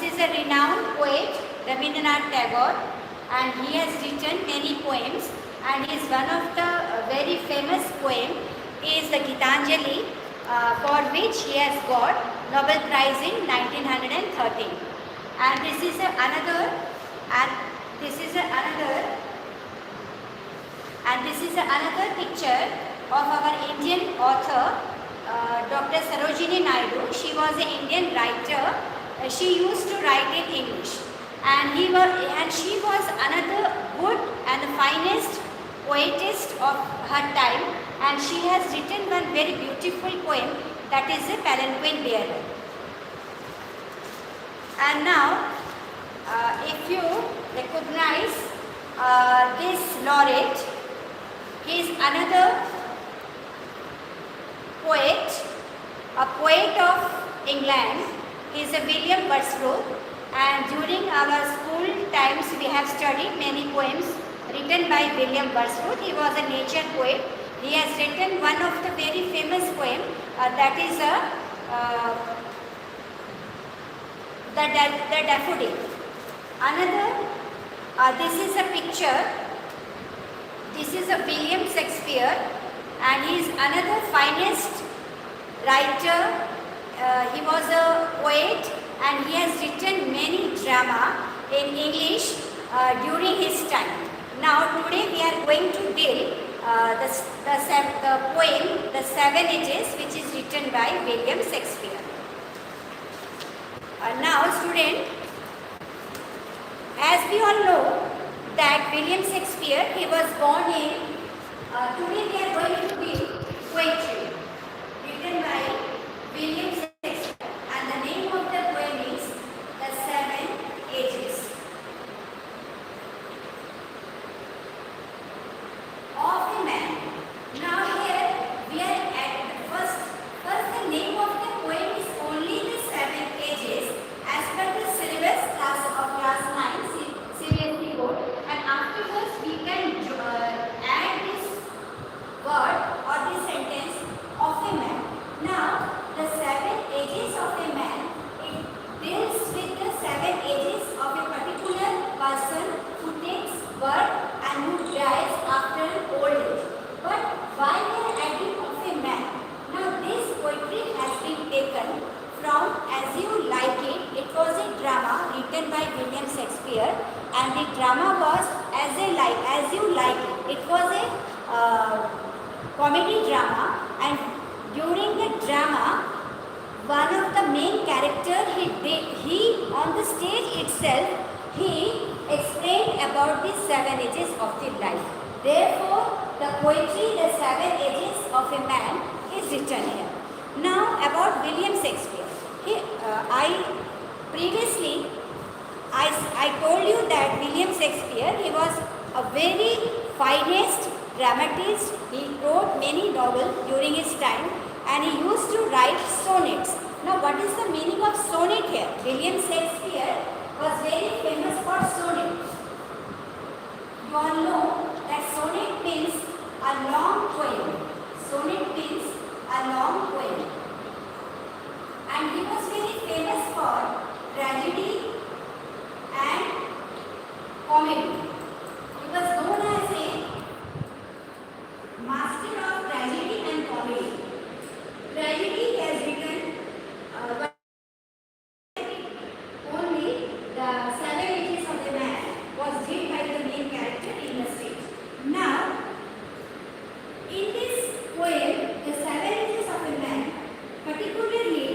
is a renowned poet, Rabindranath Tagore, and he has written many poems, and his one of the very famous poem is the Gitanjali, for which he has got Nobel Prize in 1913. And this is another picture of our Indian author, Dr. Sarojini Naidu. She was an Indian writer. She used to write in English, and she was another good and the finest poetess of her time, and she has written one very beautiful poem, that is a Palanquin Bearer. And now, if you recognize this laureate, he is another poet, a poet of England. He is a William Wordsworth, and during our school times we have studied many poems written by William Wordsworth. He was a nature poet. He has written one of the very famous poem, that is the Daffodil. Another, this is a picture. This is a William Shakespeare, and he is another finest writer. He was a poet, and he has written many drama in English during his time. Now today we are going to deal the poem The Seven Ages, which is written by William Shakespeare. Now student, as we all know that William Shakespeare, he was born in, today we are going to read poetry written by William Shakespeare, and the name of the poem is The Seven Ages of a Man. Now here we are at first the name of the poem is only The Seven Ages as per the syllabus class 9 CBSE board, and afterwards we can add this word or this sentence of a man. Now the seven ages of a man, it deals with the seven ages of a particular person who takes birth and who dies after old age. But why we are adding of a man? Now this poetry has been taken from As You Like It. It was a drama written by William Shakespeare, and the drama was As You Like It. It was a comedy drama, and during the drama, one of the main character, he on the stage itself, he explained about the seven ages of the life. Therefore, the poetry, The Seven Ages of a Man, is written here. Now, about William Shakespeare. Previously, I told you that William Shakespeare, he was a very finest dramatist. He wrote many novels during his time, and he used to write sonnets. Now, what is the meaning of sonnet here? William Shakespeare was very famous for sonnets. You all know that sonnet means a long poem. Sonnet means a long poem. And he was very famous for tragedy and comedy. He was known as a master of tragedy and comedy. Tragedy he has written only The Seven Ages of the Man was read by the main character in the stage. Now, in this poem, The Seven Ages of a Man, particularly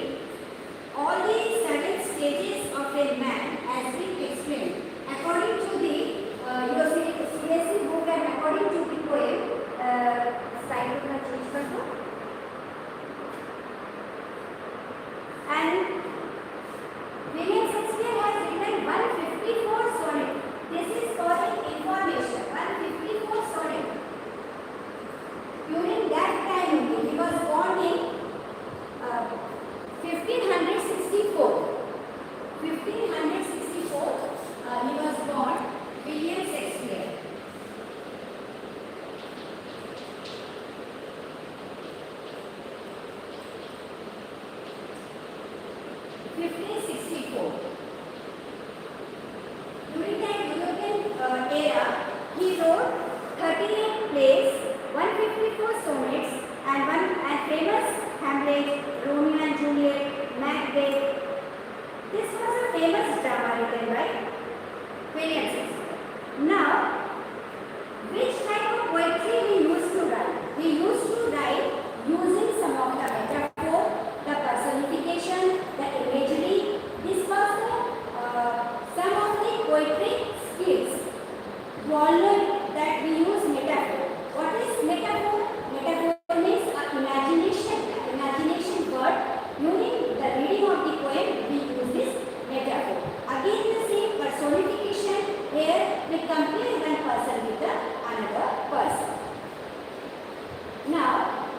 all the seven stages of a man has been explained according to the CBSE book, and according to the poem. Slide को change कर दो. And William Shakespeare has written 154 sonnets. This is for information. 154 sonnets. During that time only, he was born in 1564. 1564, he was born, William Shakespeare. sonnets and one and famous Hamlet, Romeo and Juliet, Macbeth. This was a famous drama written by William Shakespeare. Now, which type of poetry we used to write? We used to write using some of the metaphor, the personification, the imagery. This was some of the poetry skills. You all know that we use metaphor. What is metaphor? Metaphor means imagination word. During the reading of the poem, we use this metaphor. Again, the same personification. Here, we compare one person with another person. Now,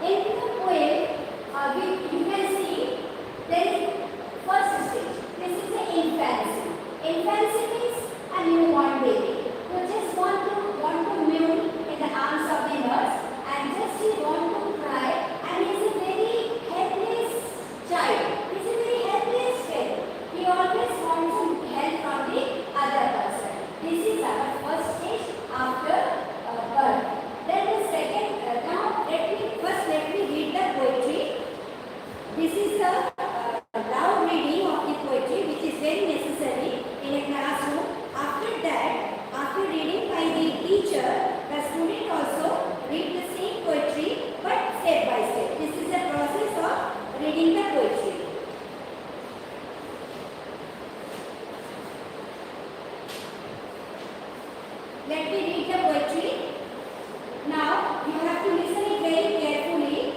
in the poem, you can see there is first stage. This is the infancy. Infancy means a newborn baby. You just want to mew in the arms of the nurse, and just he want to cry, and he is a very helpless child. He is a very helpless child. He always wants some help from the other person. This is our first stage after birth. Then the second, now let me read the poetry. This is the loud reading of the poetry, which is very necessary in a classroom. After that, after reading by the teacher, the student also read the same poetry, but step by step. This is the process of reading the poetry. Let me read the poetry. Now, you have to listen it very carefully.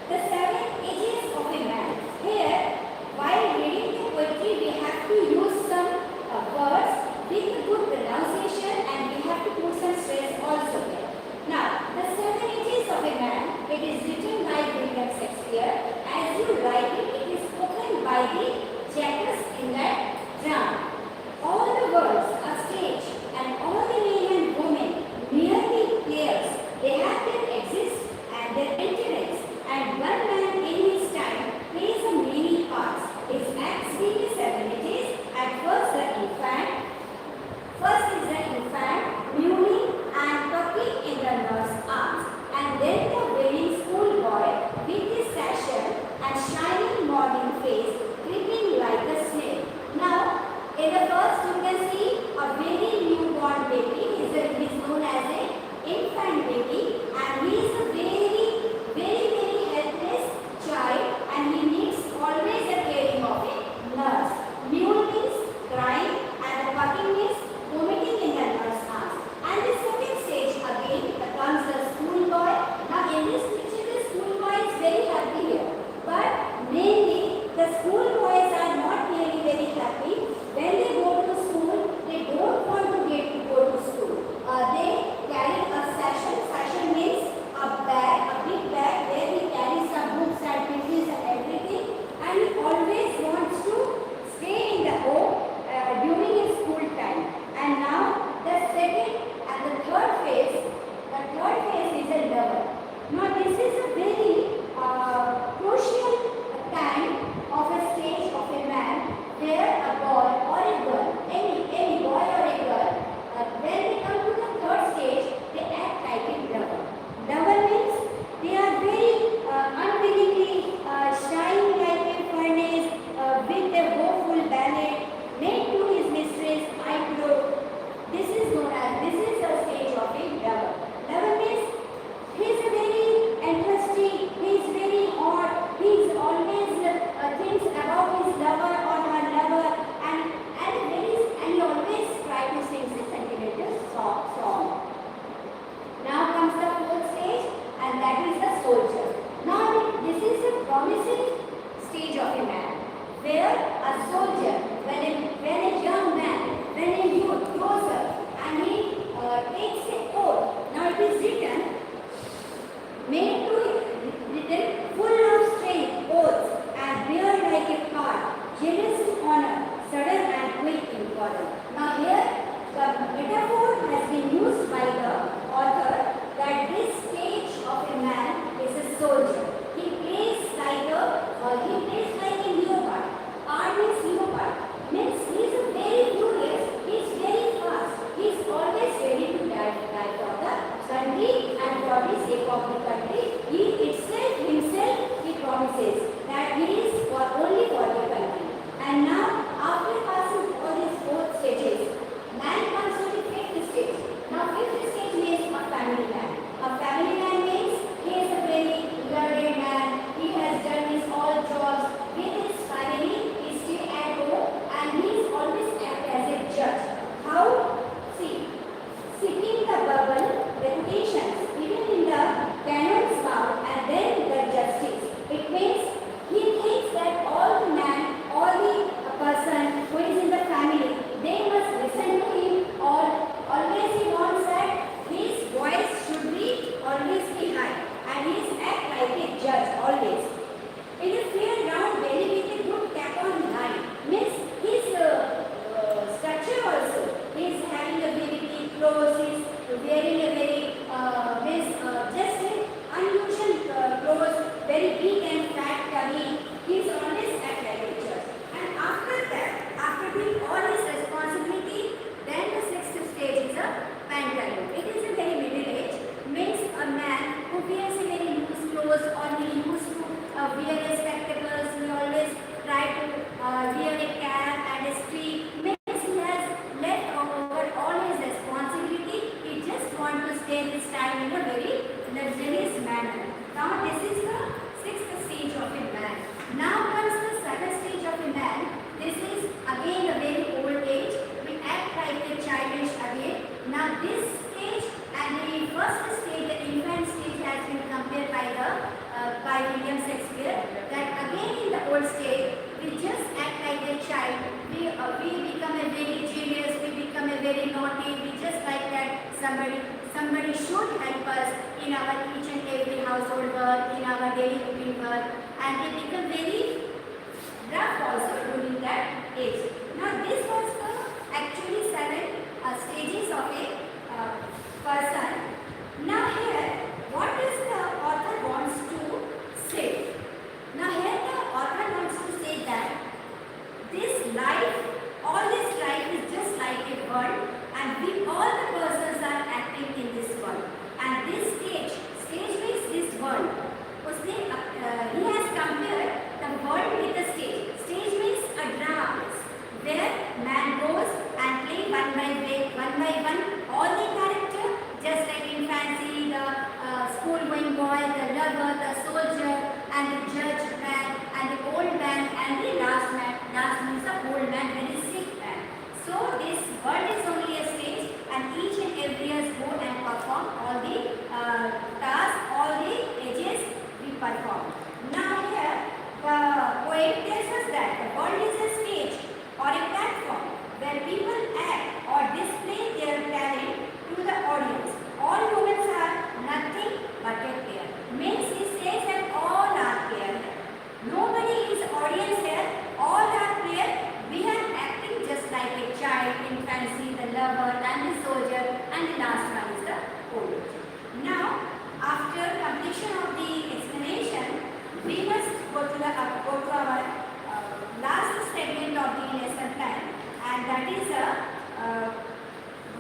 The 7 ages of a man. Here, while reading the poetry, we have to use some words with good pronunciation, and we have to put some stress also there. Now, the 7 ages of a man, it is written by William Shakespeare. As you write it, it is spoken by the Jackass in that drama. All the words are staged, and all the men and women, merely players, they have their exist and their entrance, and one man in his time plays a many parts. His acts being the 7 ages. At first the infant, mewing and tucking in the nurse's arms, and then the winning schoolboy with his sashes and shining morning face, creeping like a snail. Now, in the first you can see a very newborn baby. He is known as an infant baby, and he is a very helpless child, and he needs always the caring of a nurse. Mewing means crying, and the pucking means vomiting in the nurse's arms. And the second stage again comes the schoolboy. Now in this picture the schoolboy is very happy here, but mainly the schoolboys are not really very happy. When they go to school, they don't want to go to school. They carry a sachet. Sachet means a bag, a big bag where he carries some books and pencils and everything, and he always wants to stay in the home during his school time. And now the second and the third phase is a lover. Now this is a very crucial time of a stage of a man where a boy or a girl, any boy or a girl, when they come to the third stage, they act like a lover. Lover means they are very unwillingly shine like a furnace with a woeful ballad, made to his mistress, I blow. This is a stage of a lover. Lover means he is very interesting, he is very hot, he is always thinks about his lover or her lover, and he always try to sing a sentimental song. Now comes the fourth stage, and that is the soldier. Now this is a promising stage of a man, where a soldier, when a young man, when a youth grows up and he takes a oath. Now it is written full of strength, oaths, and bear like a cart, jealous to honor, sudden and quick in quarrel. Now here the metaphor has been used by the author that this stage of a man is a soldier. He plays like a leopard. R means leopard. Means he is very furious, he is very fast, he is always ready to die for the country and old stage, we just act like a child. We become a very genius, we become a very naughty, we just like that somebody should help us in our each and every household work, in our daily routine work, and we become very rough also during that age. Now this was the actually 7 stages of a person. Now here, what does the author wants to say? Now here the author wants to say that this life, all this life is just like a world, and we all the persons are acting in this world. And this stage means this world. He has compared the world with a stage. Stage means a drama place where man goes and play one by one all the character, just like in fancy, the school going boy, the lover, the soldier, and the judge man, and the old man, and the last man. Last means the old man, very sick man. So this world is only a stage, and each and every year go and perform all the tasks, all the ages we perform. Now here, the poet tells us that the world is a stage or a platform where people act or display their talent to the audience. All humans are nothing but a player. Means he says that all are player. Nobody is audience here. All are player. We are acting just like a child, infancy, the lover, and the soldier, and the last one is the old. Now, after completion of the explanation, we must go to our last segment of the lesson plan, and that is a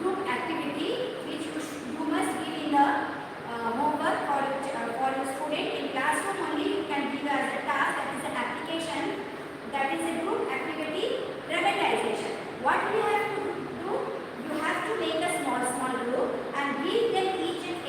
group activity which you must give in the homework for your student. In classroom only you can give as a task, that is an application, that is a group activity, dramatization. What you have to do, you have to make a small group and give them each and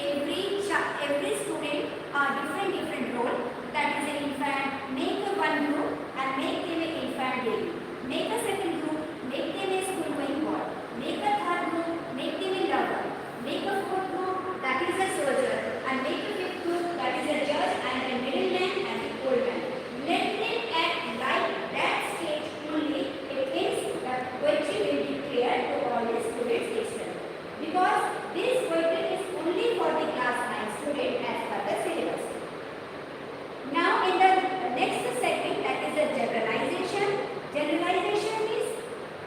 every student a different role. That is an infant, make a one group and make them an infant baby. Make a second group, make them a school going boy. Make a third group, make them a lover. Make a fourth group, that is a soldier. And make a fifth group, that is a judge and a middleman and a old man. Let them act like that stage only. It means that poetry will be clear to all the students itself. Because this poetry is only for the class 9 student as per the syllabus. Now in the next segment, that is a generalization. Generalization is,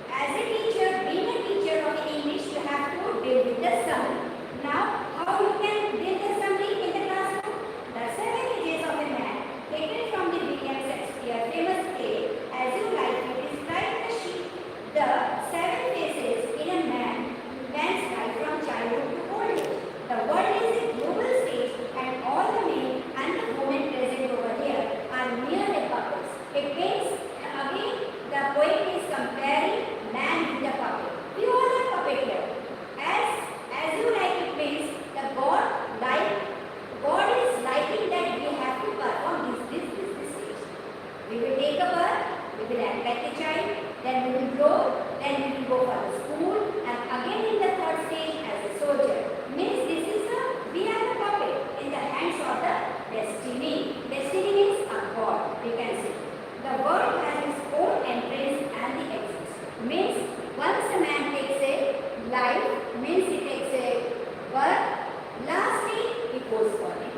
as a teacher, being a teacher of English, you have to deal with the summary. Now, how you can deal the summary in the classroom? The 7 ages of a man, taken from the William Shakespeare famous play, As You Like It, describe the 7 phases in a man's life from childhood to old age. The world is a global stage, and all the men and the women present over here are merely puppets. It means, again, the poet is comparing man with the puppet. We all are puppet here. As you like it means the God is liking that we have to perform this stage. We will take a birth, we will act like a child, then we will grow, then we will go for the school, and again in the third stage as a soldier. Means we are the puppet in the hands of the destiny. Destiny means a God, we can say. The world has its own entrance and the exit. Means once a man takes a life, means he takes a birth, lastly he goes for it.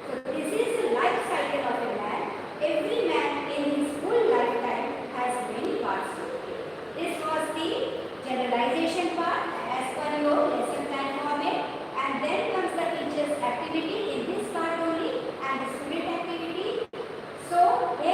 So this is the life cycle of a man. Every man in his full lifetime has many parts to play. This was the generalization part as per your lesson plan format, and then comes the teacher's activity in this part only and the student activity. So here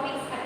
topics